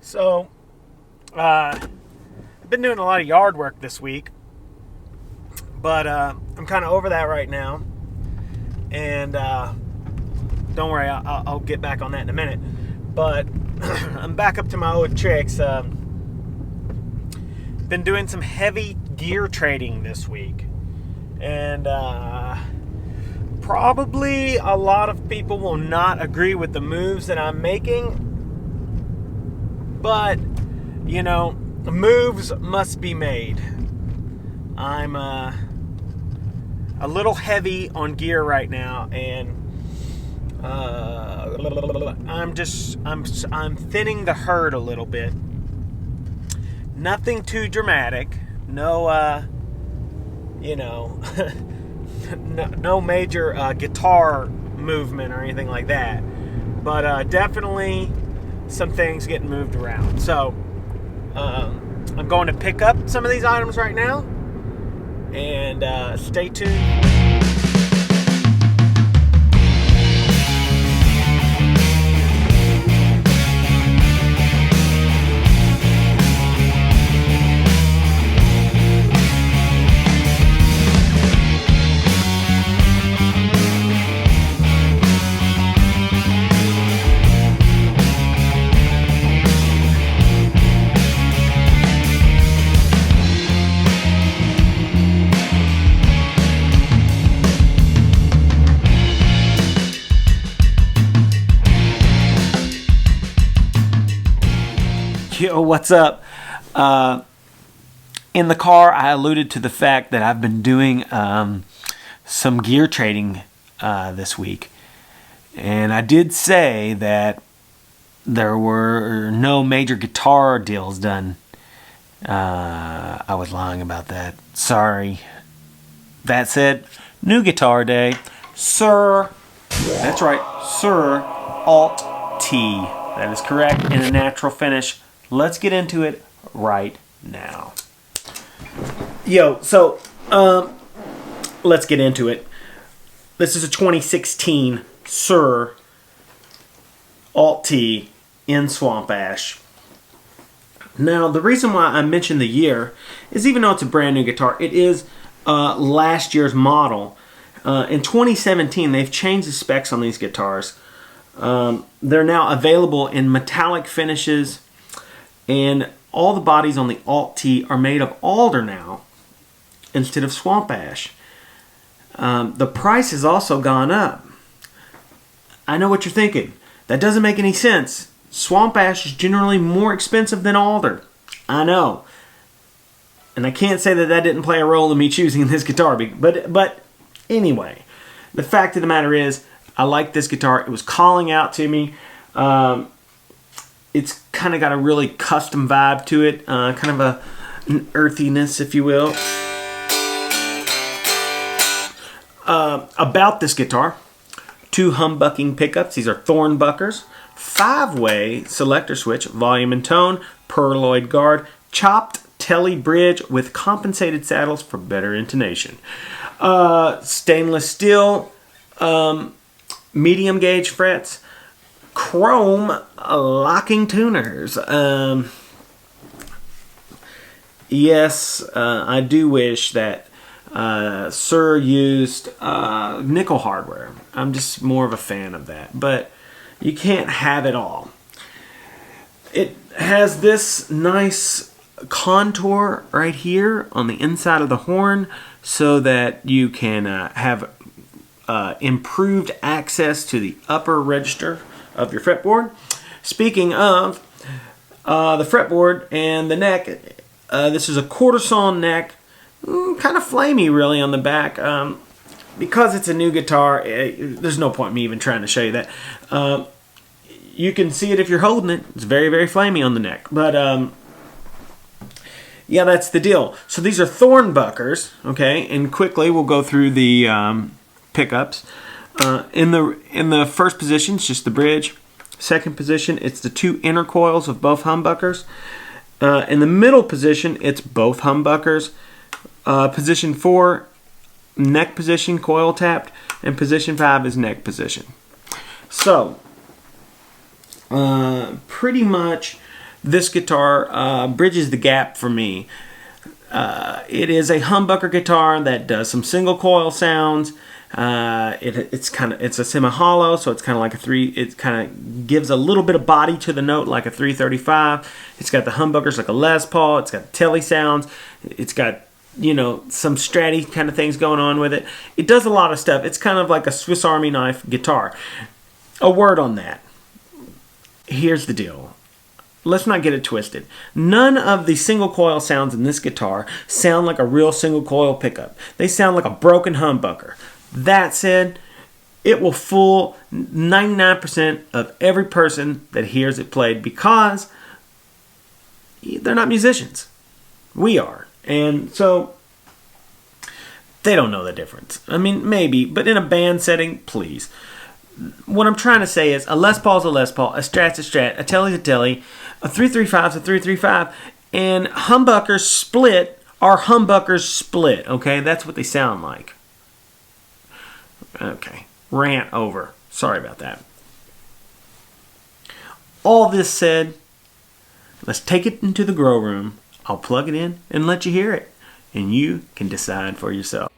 So, I've been doing a lot of yard work this week, but I'm kind of over that right now. And don't worry, I'll get back on that in a minute. But I'm back up to my old tricks. Been doing some heavy gear trading this week. And probably a lot of people will not agree with the moves that I'm making. But, you know, moves must be made. I'm a little heavy on gear right now, and I'm thinning the herd a little bit. Nothing too dramatic. No, no major guitar movement or anything like that. But definitely some things getting moved around. So I'm going to pick up some of these items right now, and stay tuned. Yo, what's up? In the car, I alluded to the fact that I've been doing some gear trading this week. And I did say that there were no major guitar deals done. I was lying about that. Sorry. That said, new guitar day. Sir. That's right. Sir. Alt T. That is correct. In a natural finish. Let's get into it right now. Yo, so let's get into it. This is a 2016 Sir Alt T in Swamp Ash. Now, the reason why I mentioned the year is, even though it's a brand new guitar, it is last year's model. In 2017, they've changed the specs on these guitars. They're now available in metallic finishes. And all the bodies on the Alt T are made of alder now instead of swamp ash. The price has also gone up. I know what you're thinking. That doesn't make any sense. Swamp ash is generally more expensive than alder. I know. And I can't say that that didn't play a role in me choosing this guitar. But anyway, the fact of the matter is, I like this guitar. It was calling out to me. It's kind of got a really custom vibe to it, kind of an earthiness, if you will. About this guitar, 2 humbucking pickups. These are Thornbuckers, 5-way selector switch, volume and tone, pearloid guard, chopped telly bridge with compensated saddles for better intonation. Stainless steel, medium gauge frets, chrome locking tuners. Yes, I do wish that Sir used nickel hardware. I'm just more of a fan of that, but you can't have it all. It has this nice contour right here on the inside of the horn, so that you can have improved access to the upper register of your fretboard. Speaking of the fretboard and the neck, this is a quarter sawn neck, kind of flamey really on the back. Because it's a new guitar, there's no point in me even trying to show you that. You can see it if you're holding it. It's very, very flamey on the neck. But yeah, that's the deal. So these are Thornbuckers, okay? And quickly we'll go through the pickups. In the first position, it's just the bridge. Second position, it's the 2 inner coils of both humbuckers. In the middle position, it's both humbuckers. Position 4, neck position, coil tapped, and position 5 is neck position. So, pretty much this guitar bridges the gap for me. It is a humbucker guitar that does some single coil sounds. It's a semi-hollow, so it's kind of like a three. It kind of gives a little bit of body to the note, like a 335. It's got the humbuckers like a Les Paul. It's got telly sounds. It's got, you know, some stratty kind of things going on with it. It does a lot of stuff. It's kind of like a Swiss Army knife guitar. A word on that. Here's the deal. Let's not get it twisted. None of the single coil sounds in this guitar sound like a real single coil pickup. They sound like a broken humbucker. That said, it will fool 99% of every person that hears it played because they're not musicians. We are. And so they don't know the difference. I mean, maybe, but in a band setting, please. What I'm trying to say is a Les Paul's a Les Paul, a Strat's a Strat, a Telly's a Telly, a 335's a 335, and humbuckers split are humbuckers split, okay? That's what they sound like. Okay, rant over. Sorry about that. All this said, let's take it into the grow room. I'll plug it in and let you hear it, and you can decide for yourself.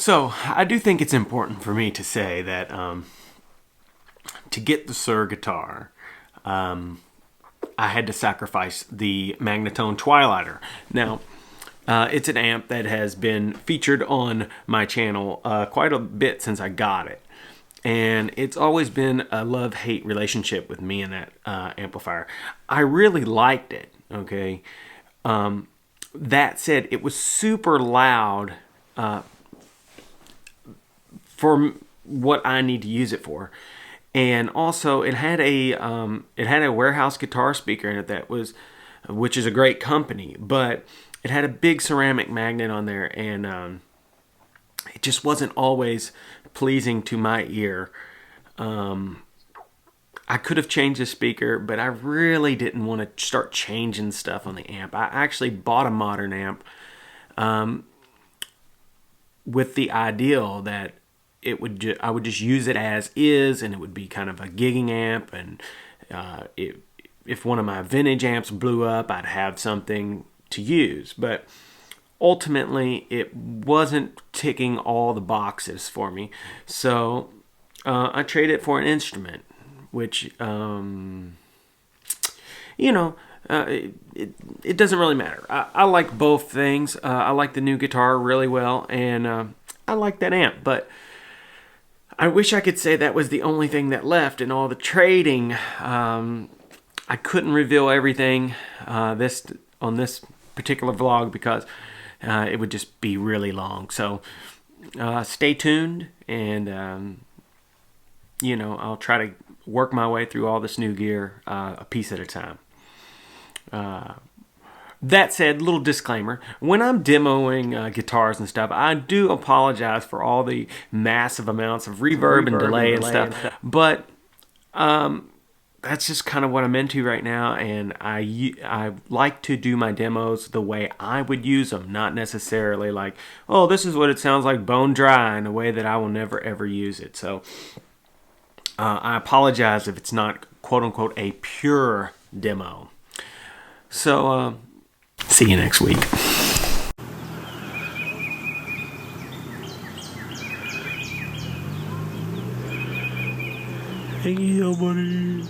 So I do think it's important for me to say that to get the Suhr guitar, I had to sacrifice the Magnetone Twilighter. Now, it's an amp that has been featured on my channel quite a bit since I got it. And it's always been a love-hate relationship with me and that amplifier. I really liked it, okay? That said, it was super loud for what I need to use it for. And also, it had a warehouse guitar speaker in it which is a great company, but it had a big ceramic magnet on there, and it just wasn't always pleasing to my ear. I could have changed the speaker, but I really didn't want to start changing stuff on the amp. I actually bought a modern amp with the ideal that I would just use it as is, and it would be kind of a gigging amp, and if one of my vintage amps blew up, I'd have something to use. But ultimately, it wasn't ticking all the boxes for me, so I traded it for an instrument, which it doesn't really matter. I like both things. I like the new guitar really well, and I like that amp, but I wish I could say that was the only thing that left in all the trading. I couldn't reveal everything on this particular vlog because it would just be really long. So stay tuned, and I'll try to work my way through all this new gear a piece at a time. That said, little disclaimer, when I'm demoing guitars and stuff, I do apologize for all the massive amounts of reverb and delay and stuff. But that's just kind of what I'm into right now, and I like to do my demos the way I would use them, not necessarily like, oh, this is what it sounds like bone dry, in a way that I will never ever use it. So I apologize if it's not quote-unquote a pure demo. So see you next week. Hey, yo, buddy.